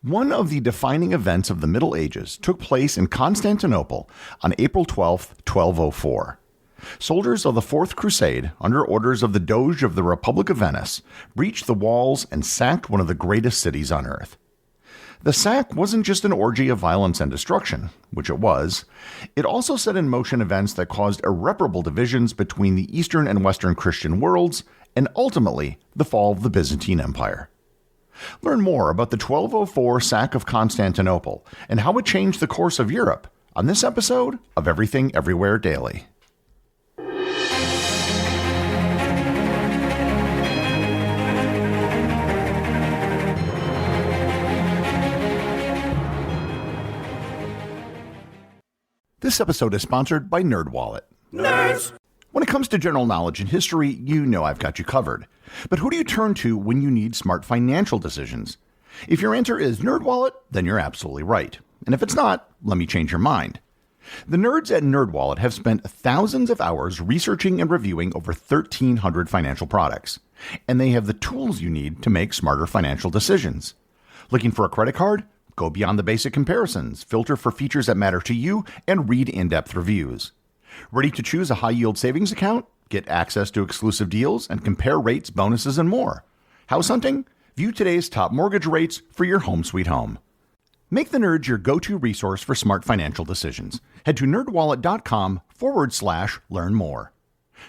One of the defining events of the Middle Ages took place in Constantinople on April 12, 1204. Soldiers of the Fourth Crusade, under orders of the Doge of the Republic of Venice, breached the walls and sacked one of the greatest cities on earth. The sack wasn't just an orgy of violence and destruction, which it was. It also set in motion events that caused irreparable divisions between the Eastern and Western Christian worlds, and ultimately the fall of the Byzantine Empire. Learn more about the 1204 Sack of Constantinople and how it changed the course of Europe on this episode of Everything Everywhere Daily. This episode is sponsored by NerdWallet. Nerds! When it comes to general knowledge and history, you know I've got you covered. But who do you turn to when you need smart financial decisions? If your answer is NerdWallet, then you're absolutely right. And if it's not, let me change your mind. The nerds at NerdWallet have spent thousands of hours researching and reviewing over 1,300 financial products. And they have the tools you need to make smarter financial decisions. Looking for a credit card? Go beyond the basic comparisons, filter for features that matter to you, and read in-depth reviews. Ready to choose a high-yield savings account? Get access to exclusive deals and compare rates, bonuses, and more. House hunting? View today's top mortgage rates for your home sweet home. Make the nerds your go-to resource for smart financial decisions. Head to nerdwallet.com/learn more.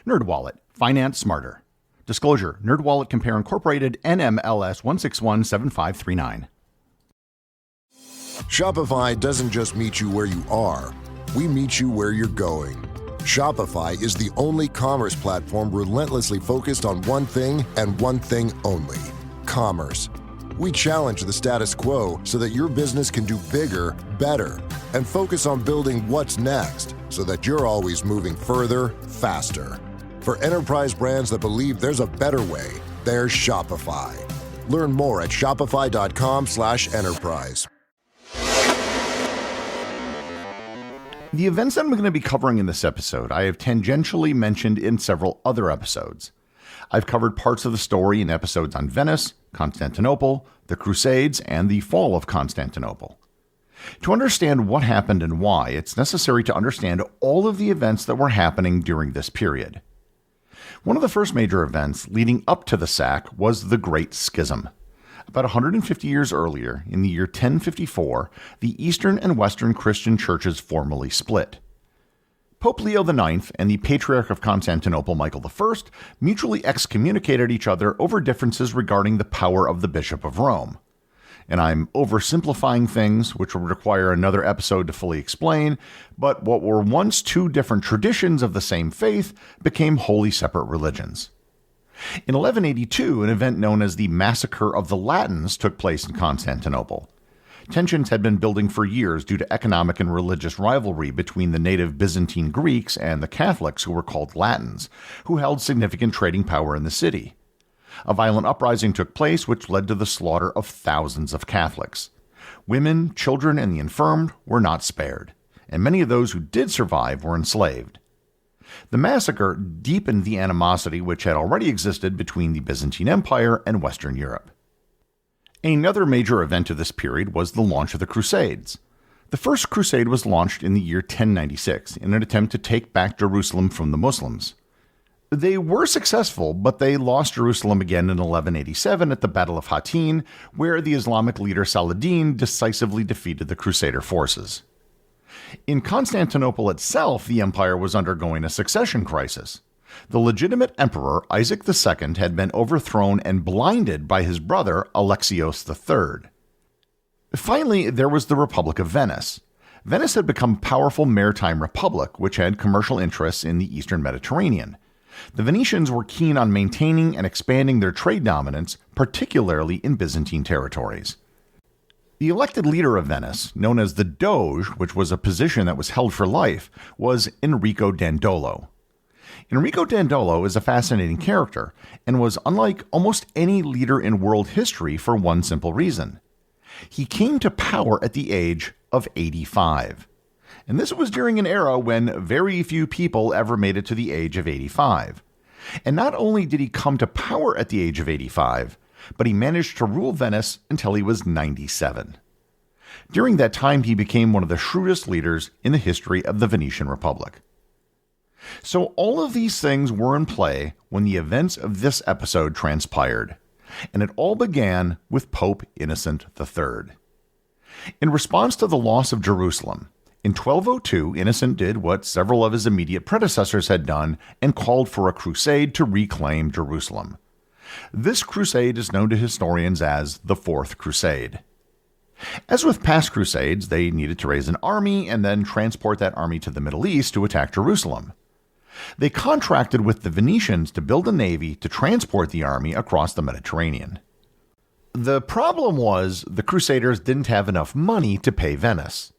NerdWallet. Finance smarter. Disclosure: NerdWallet Compare Incorporated, NMLS 1617539. Shopify doesn't just meet you where you are. We meet you where you're going. Shopify is the only commerce platform relentlessly focused on one thing and one thing only: commerce. We challenge the status quo so that your business can do bigger, better, and focus on building what's next so that you're always moving further, faster. For enterprise brands that believe there's a better way, there's Shopify. Learn more at shopify.com/enterprise. The events that I'm going to be covering in this episode, I have tangentially mentioned in several other episodes. I've covered parts of the story in episodes on Venice, Constantinople, the Crusades, and the fall of Constantinople. To understand what happened and why, it's necessary to understand all of the events that were happening during this period. One of the first major events leading up to the sack was the Great Schism. About 150 years earlier, in the year 1054, the Eastern and Western Christian churches formally split. Pope Leo IX and the Patriarch of Constantinople, Michael I, mutually excommunicated each other over differences regarding the power of the Bishop of Rome. And I'm oversimplifying things, which will require another episode to fully explain, but what were once two different traditions of the same faith became wholly separate religions. In 1182, an event known as the Massacre of the Latins took place in Constantinople. Tensions had been building for years due to economic and religious rivalry between the native Byzantine Greeks and the Catholics, who were called Latins, who held significant trading power in the city. A violent uprising took place, which led to the slaughter of thousands of Catholics. Women, children, and the infirmed were not spared, and many of those who did survive were enslaved. The massacre deepened the animosity which had already existed between the Byzantine Empire and Western Europe. Another major event of this period was the launch of the Crusades. The First Crusade was launched in the year 1096 in an attempt to take back Jerusalem from the Muslims. They were successful, but they lost Jerusalem again in 1187 at the Battle of Hattin, where the Islamic leader Saladin decisively defeated the Crusader forces. In Constantinople itself, the empire was undergoing a succession crisis. The legitimate emperor, Isaac II, had been overthrown and blinded by his brother, Alexios III. Finally, there was the Republic of Venice. Venice had become a powerful maritime republic, which had commercial interests in the eastern Mediterranean. The Venetians were keen on maintaining and expanding their trade dominance, particularly in Byzantine territories. The elected leader of Venice, known as the Doge, which was a position that was held for life, was Enrico Dandolo. Enrico Dandolo is a fascinating character and was unlike almost any leader in world history for one simple reason. He came to power at the age of 85. And this was during an era when very few people ever made it to the age of 85. And not only did he come to power at the age of 85, but he managed to rule Venice until he was 97. During that time, he became one of the shrewdest leaders in the history of the Venetian Republic. So all of these things were in play when the events of this episode transpired, and it all began with Pope Innocent III. In response to the loss of Jerusalem, in 1202, Innocent did what several of his immediate predecessors had done and called for a crusade to reclaim Jerusalem. This crusade is known to historians as the Fourth Crusade. As with past crusades, they needed to raise an army and then transport that army to the Middle East to attack Jerusalem. They contracted with the Venetians to build a navy to transport the army across the Mediterranean. The problem was the Crusaders didn't have enough money to pay Venice.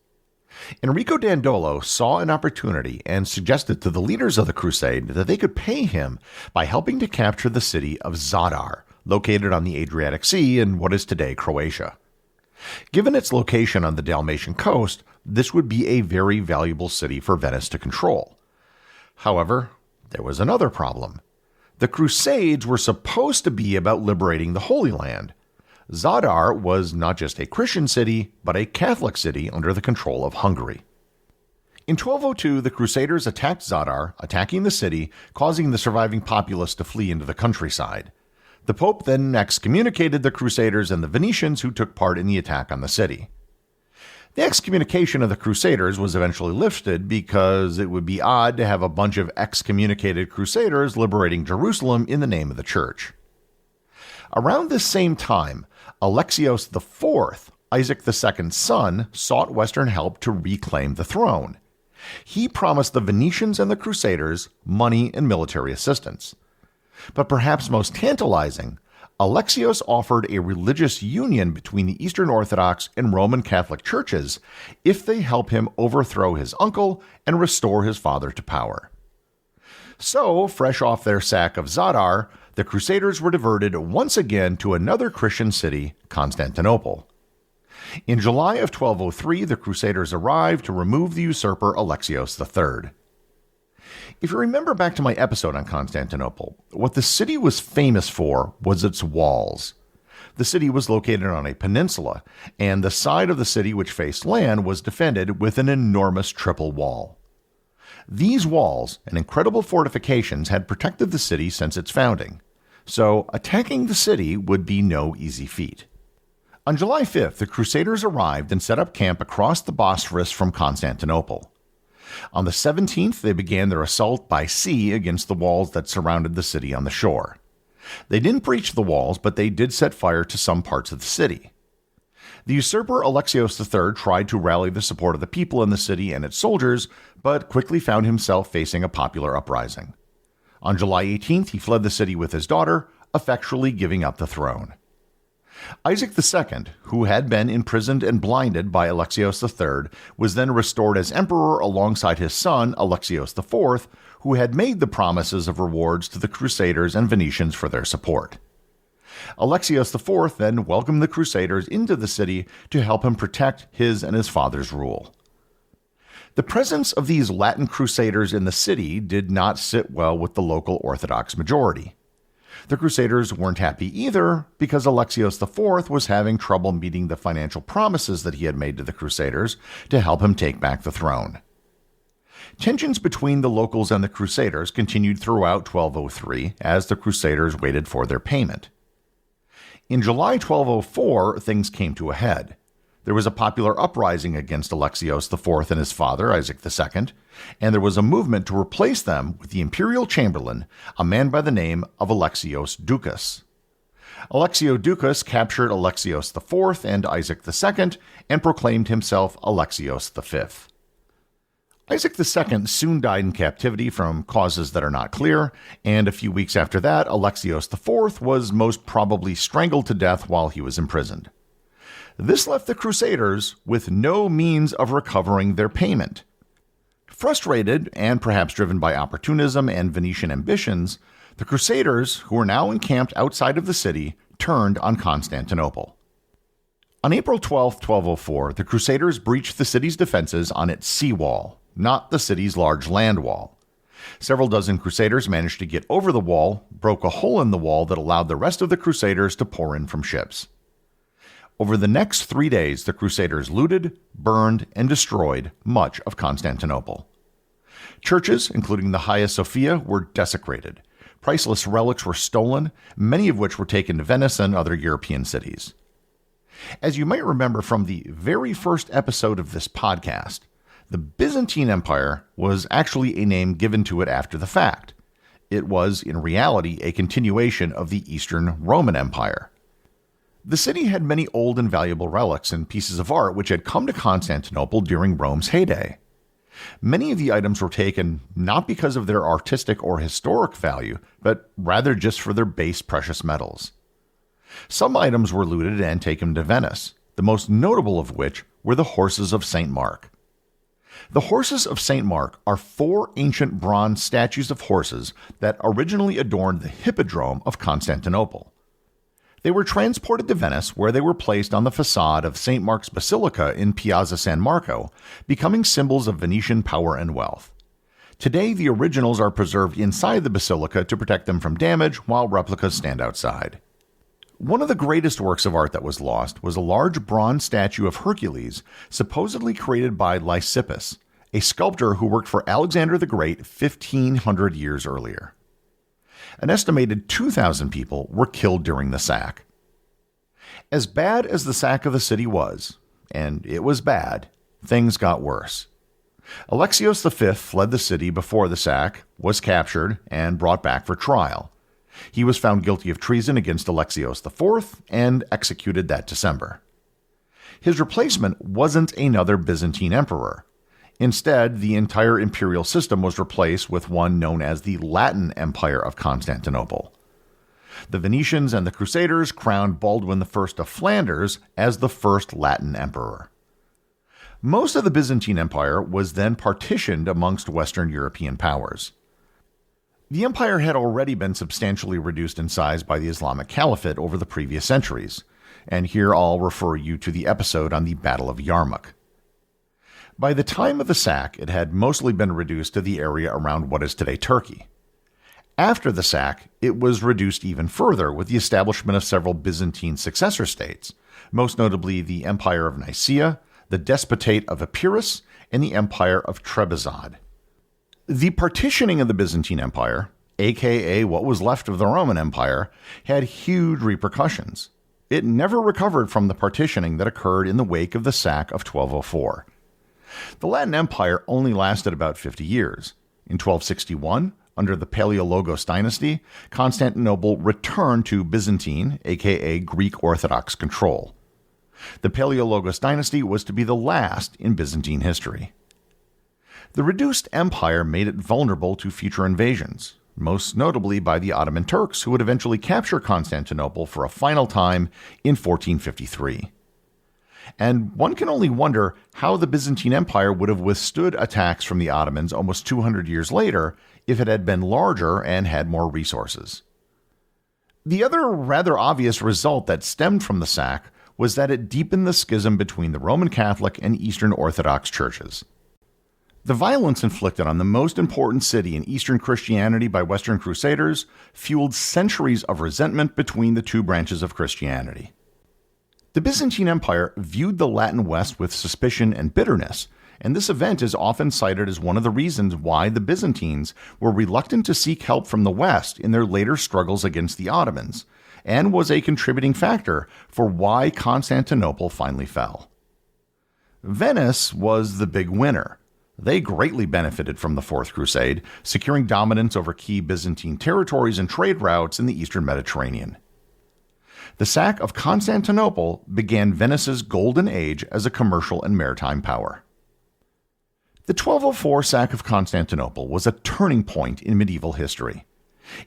Enrico Dandolo saw an opportunity and suggested to the leaders of the crusade that they could pay him by helping to capture the city of Zadar, located on the Adriatic Sea in what is today Croatia. Given its location on the Dalmatian coast, this would be a very valuable city for Venice to control. However, there was another problem. The Crusades were supposed to be about liberating the Holy Land. Zadar was not just a Christian city, but a Catholic city under the control of Hungary. In 1202, the Crusaders attacked Zadar, attacking the city, causing the surviving populace to flee into the countryside. The Pope then excommunicated the Crusaders and the Venetians who took part in the attack on the city. The excommunication of the Crusaders was eventually lifted because it would be odd to have a bunch of excommunicated Crusaders liberating Jerusalem in the name of the Church. Around this same time, Alexios IV, Isaac II's son, sought Western help to reclaim the throne. He promised the Venetians and the Crusaders money and military assistance. But perhaps most tantalizing, Alexios offered a religious union between the Eastern Orthodox and Roman Catholic churches if they help him overthrow his uncle and restore his father to power. So, fresh off their sack of Zadar, the Crusaders were diverted once again to another Christian city, Constantinople. In July of 1203, the Crusaders arrived to remove the usurper Alexios III. If you remember back to my episode on Constantinople, what the city was famous for was its walls. The city was located on a peninsula, and the side of the city which faced land was defended with an enormous triple wall. These walls and incredible fortifications had protected the city since its founding, so attacking the city would be no easy feat. On July 5th, the Crusaders arrived and set up camp across the Bosphorus from Constantinople. On the 17th, they began their assault by sea against the walls that surrounded the city on the shore. They didn't breach the walls, but they did set fire to some parts of the city. The usurper Alexios III tried to rally the support of the people in the city and its soldiers, but quickly found himself facing a popular uprising. On July 18th, he fled the city with his daughter, effectually giving up the throne. Isaac II, who had been imprisoned and blinded by Alexios III, was then restored as emperor alongside his son, Alexios IV, who had made the promises of rewards to the Crusaders and Venetians for their support. Alexios IV then welcomed the Crusaders into the city to help him protect his and his father's rule. The presence of these Latin Crusaders in the city did not sit well with the local Orthodox majority. The Crusaders weren't happy either because Alexios IV was having trouble meeting the financial promises that he had made to the Crusaders to help him take back the throne. Tensions between the locals and the Crusaders continued throughout 1203 as the Crusaders waited for their payment. In July 1204, things came to a head. There was a popular uprising against Alexios IV and his father, Isaac II, and there was a movement to replace them with the imperial chamberlain, a man by the name of Alexios Doukas. Alexios Doukas captured Alexios IV and Isaac II and proclaimed himself Alexios V. Isaac II soon died in captivity from causes that are not clear, and a few weeks after that, Alexios IV was most probably strangled to death while he was imprisoned. This left the Crusaders with no means of recovering their payment. Frustrated, and perhaps driven by opportunism and Venetian ambitions, the Crusaders, who were now encamped outside of the city, turned on Constantinople. On April 12, 1204, the Crusaders breached the city's defenses on its seawall, not the city's large land wall. Several dozen Crusaders managed to get over the wall, broke a hole in the wall that allowed the rest of the Crusaders to pour in from ships. Over the next 3 days, the Crusaders looted, burned, and destroyed much of Constantinople. Churches, including the Hagia Sophia, were desecrated. Priceless relics were stolen, many of which were taken to Venice and other European cities. As you might remember from the very first episode of this podcast, the Byzantine Empire was actually a name given to it after the fact. It was, in reality, a continuation of the Eastern Roman Empire. The city had many old and valuable relics and pieces of art which had come to Constantinople during Rome's heyday. Many of the items were taken not because of their artistic or historic value, but rather just for their base precious metals. Some items were looted and taken to Venice, the most notable of which were the horses of St. Mark. The horses of St. Mark are 4 ancient bronze statues of horses that originally adorned the Hippodrome of Constantinople. They were transported to Venice, where they were placed on the facade of St. Mark's Basilica in Piazza San Marco, becoming symbols of Venetian power and wealth. Today, the originals are preserved inside the basilica to protect them from damage, while replicas stand outside. One of the greatest works of art that was lost was a large bronze statue of Hercules, supposedly created by Lysippus, a sculptor who worked for Alexander the Great 1,500 years earlier. An estimated 2,000 people were killed during the sack. As bad as the sack of the city was, and it was bad, things got worse. Alexios V fled the city before the sack, was captured, and brought back for trial. He was found guilty of treason against Alexios IV and executed that December. His replacement wasn't another Byzantine emperor. Instead, the entire imperial system was replaced with one known as the Latin Empire of Constantinople. The Venetians and the Crusaders crowned Baldwin I of Flanders as the first Latin emperor. Most of the Byzantine Empire was then partitioned amongst Western European powers. The empire had already been substantially reduced in size by the Islamic Caliphate over the previous centuries, and here I'll refer you to the episode on the Battle of Yarmouk. By the time of the sack, it had mostly been reduced to the area around what is today Turkey. After the sack, it was reduced even further with the establishment of several Byzantine successor states, most notably the Empire of Nicaea, the Despotate of Epirus, and the Empire of Trebizond. The partitioning of the Byzantine Empire, aka what was left of the Roman Empire, had huge repercussions. It never recovered from the partitioning that occurred in the wake of the sack of 1204. The Latin Empire only lasted about 50 years. In 1261, under the Paleologos dynasty, Constantinople returned to Byzantine, aka Greek Orthodox control. The Paleologos dynasty was to be the last in Byzantine history. The reduced empire made it vulnerable to future invasions, most notably by the Ottoman Turks, who would eventually capture Constantinople for a final time in 1453. And one can only wonder how the Byzantine Empire would have withstood attacks from the Ottomans almost 200 years later if it had been larger and had more resources. The other rather obvious result that stemmed from the sack was that it deepened the schism between the Roman Catholic and Eastern Orthodox churches. The violence inflicted on the most important city in Eastern Christianity by Western Crusaders fueled centuries of resentment between the two branches of Christianity. The Byzantine Empire viewed the Latin West with suspicion and bitterness, and this event is often cited as one of the reasons why the Byzantines were reluctant to seek help from the West in their later struggles against the Ottomans, and was a contributing factor for why Constantinople finally fell. Venice was the big winner. They greatly benefited from the Fourth Crusade, securing dominance over key Byzantine territories and trade routes in the Eastern Mediterranean. The sack of Constantinople began Venice's golden age as a commercial and maritime power. The 1204 sack of Constantinople was a turning point in medieval history.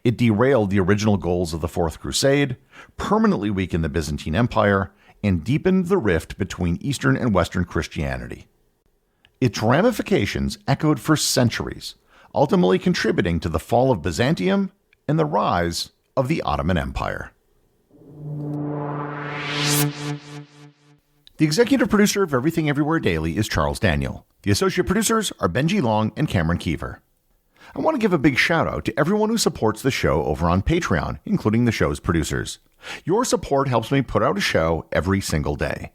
It derailed the original goals of the Fourth Crusade, permanently weakened the Byzantine Empire, and deepened the rift between Eastern and Western Christianity. Its ramifications echoed for centuries, ultimately contributing to the fall of Byzantium and the rise of the Ottoman Empire. The executive producer of Everything Everywhere Daily is Charles Daniel. The associate producers are Benji Long and Cameron Kieffer. I want to give a big shout out to everyone who supports the show over on Patreon, including the show's producers. Your support helps me put out a show every single day.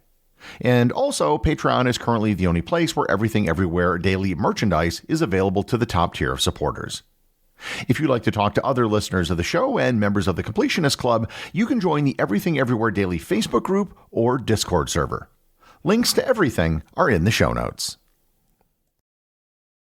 And also, Patreon is currently the only place where Everything Everywhere daily merchandise is available to the top tier of supporters. If you'd like to talk to other listeners of the show and members of the Completionist Club, you can join the Everything Everywhere Daily Facebook group or Discord server. Links to everything are in the show notes.